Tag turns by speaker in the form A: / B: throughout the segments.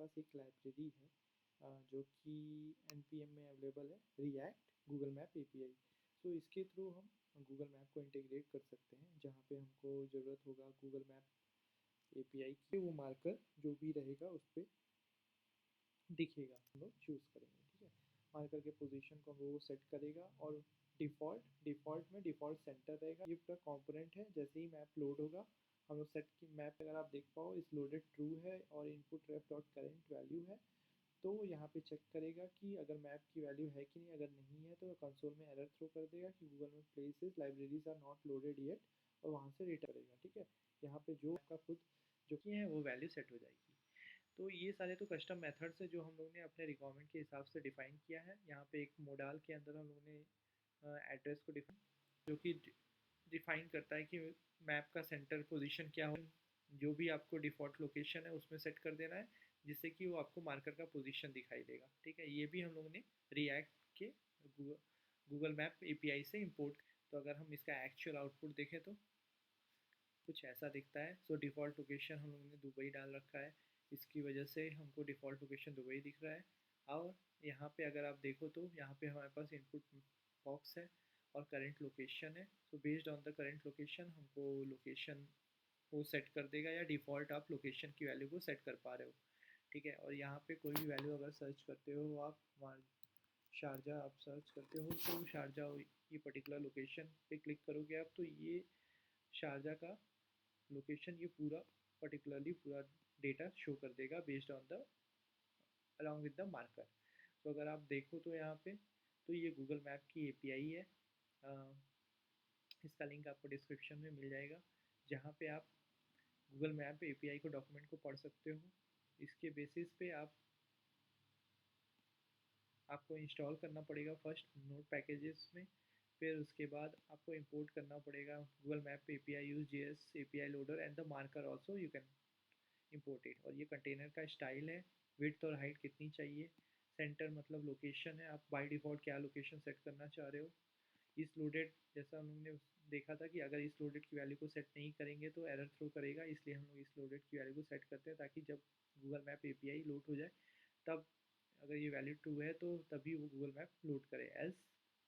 A: पास एक लाइब्रेरी है जो कि npm में अवेलेबल है, रिएक्ट गूगल मैप एपीआई। सो इसके थ्रू हम गूगल मैप को इंटीग्रेट कर सकते हैं। जहाँ पे हमको ज़रूरत होगा गूगल मैप एपीआई की, वो मार्कर जो भी रहेगा उस पर दिखेगा, हम लोग चूज़ करेंगे। ठीक है, मार्कर के पोजीशन को वो सेट करेगा और डिफ़ॉल्ट में डिफ़ॉल्ट सेंटर रहेगा। ये पूरा कंपोनेंट है। जैसे ही मैप लोड होगा हम लोग सेट की मैप अगर आप देख पाओ इस लोडेड ट्रू है और इनपुट रेफ डॉट करेंट वैल्यू है, तो यहाँ पे चेक करेगा कि अगर मैप की वैल्यू है कि नहीं। अगर नहीं है तो कंसोल में एरर थ्रो कर देगा कि Google map places libraries are not loaded yet, और वहाँ से रिटर्न करेगा। ठीक है, यहाँ पे जो आपका खुद जो कि है वो वैल्यू सेट हो जाएगी। तो ये सारे तो कस्टम मेथड्स है जो हम लोग ने अपने रिक्वायरमेंट के हिसाब से डिफाइन किया है। यहाँ पे एक मोडाल के अंदर हम लोग ने एड्रेस को डिफाइन, जो कि डिफाइन करता है कि मैप का सेंटर पोजीशन क्या हो, जो भी आपको डिफ़ॉल्ट लोकेशन है उसमें सेट कर देना है, जिससे कि वो आपको मार्कर का पोजीशन दिखाई देगा। ठीक है, ये भी हम लोग ने रिएक्ट के गूगल मैप एपीआई से इंपोर्ट। तो अगर हम इसका एक्चुअल आउटपुट देखें तो कुछ ऐसा दिखता है। सो डिफ़ॉल्ट लोकेशन हम लोगों ने दुबई डाल रखा है, इसकी वजह से हमको डिफ़ॉल्ट लोकेशन दुबई दिख रहा है। और यहाँ पे अगर आप देखो तो यहाँ पे हमारे पास इनपुट बॉक्स है और करंट लोकेशन है। So based on the current location हमको लोकेशन वो सेट कर देगा, या डिफ़ॉल्ट आप लोकेशन की वैल्यू को सेट कर पा रहे हो। ठीक है, और यहाँ पे कोई भी वैल्यू अगर सर्च करते हो आप, शारजा आप सर्च करते हो तो शारजा ये पर्टिकुलर लोकेशन पे क्लिक करोगे आप, तो ये शारजा का लोकेशन ये पूरा पर्टिकुलरली पूरा डेटा शो कर देगा based on the along with the marker. तो अगर आप देखो तो यहाँ पे तो ये गूगल मैप की एपीआई है। इसका लिंक आपको डिस्क्रिप्शन में मिल जाएगा, जहाँ पे आप गूगल मैप एपीआई को डॉक्यूमेंट को पढ़ सकते हो। इसके बेसिस पे आपको इंस्टॉल करना पड़ेगा फर्स्ट नोड पैकेजेस में, फिर उसके बाद आपको इंपोर्ट करना पड़ेगा Google map API use JS API loader and the marker also you can imported. और ये कंटेनर का स्टाइल है, विड्थ और हाइट कितनी चाहिए, सेंटर मतलब लोकेशन है, आप बाय डिफ़ॉल्ट क्या लोकेशन सेट करना चाह रहे हो। इस लोडेड, जैसा हम लोग ने देखा था कि अगर इस लोडेड की वैल्यू को सेट नहीं करेंगे तो एरर थ्रो करेगा, इसलिए हम लोग इस लोडेड की वैल्यू को सेट करते हैं ताकि जब गूगल मैप एपीआई लोड हो जाए तब अगर ये वैल्यू ट्रू है तो तभी वो गूगल मैप लोड करे, एल्स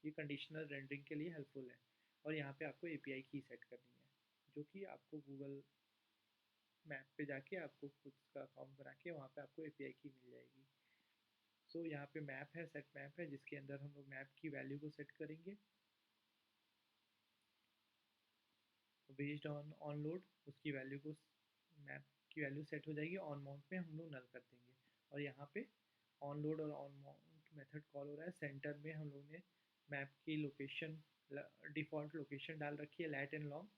A: ये कंडीशनल रेंडरिंग के लिए हेल्पफुल है। और यहाँ पे आपको एपीआई की सेट करनी है, जो कि आपको गूगल मैप पे जाके आपको खुद का अकाउंट बना के वहाँ पे आपको एपीआई की मिल जाएगी। सो यहाँ पे मैप है, सेट मैप है, जिसके अंदर हम लोग मैप की वैल्यू को सेट करेंगे बेस्ड ऑन लोड। उसकी वैल्यू को मैप की वैल्यू सेट हो जाएगी, ऑन माउंट में हम लोग नल कर देंगे। और यहाँ पे ऑन लोड और ऑन माउंट मेथड कॉल हो रहा है। सेंटर में हम लोग ने मैप की लोकेशन डिफ़ॉल्ट लोकेशन डाल रखी है, लैट एंड लॉन्ग।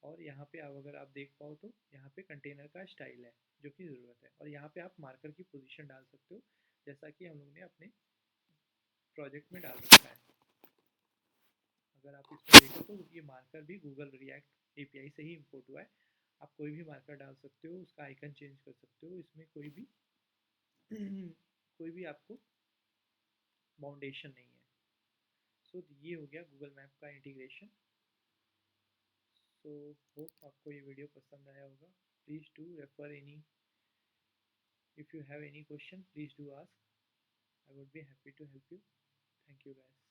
A: और यहाँ पे अब अगर आप देख पाओ तो यहाँ पे कंटेनर का स्टाइल है जो कि ज़रूरत है, और यहाँ पे आप मार्कर की पोजीशन डाल सकते हो जैसा कि हम लोग ने अपने प्रोजेक्ट में डाल रखा है। अगर आप इसमें देखो तो ये मार्कर भी गूगल रिएक्ट एपीआई से ही इंपोर्ट हुआ है। आप कोई भी मार्कर डाल सकते हो, उसका आइकन चेंज कर सकते हो, इसमें कोई भी कोई भी आपको बाउंडेशन नहीं है। सो ये हो गया गूगल मैप का इंटीग्रेशन। सो होप आपको ये वीडियो पसंद आया होगा। Please do refer any, if you have any question please do ask, I would be happy to help you. Thank you guys.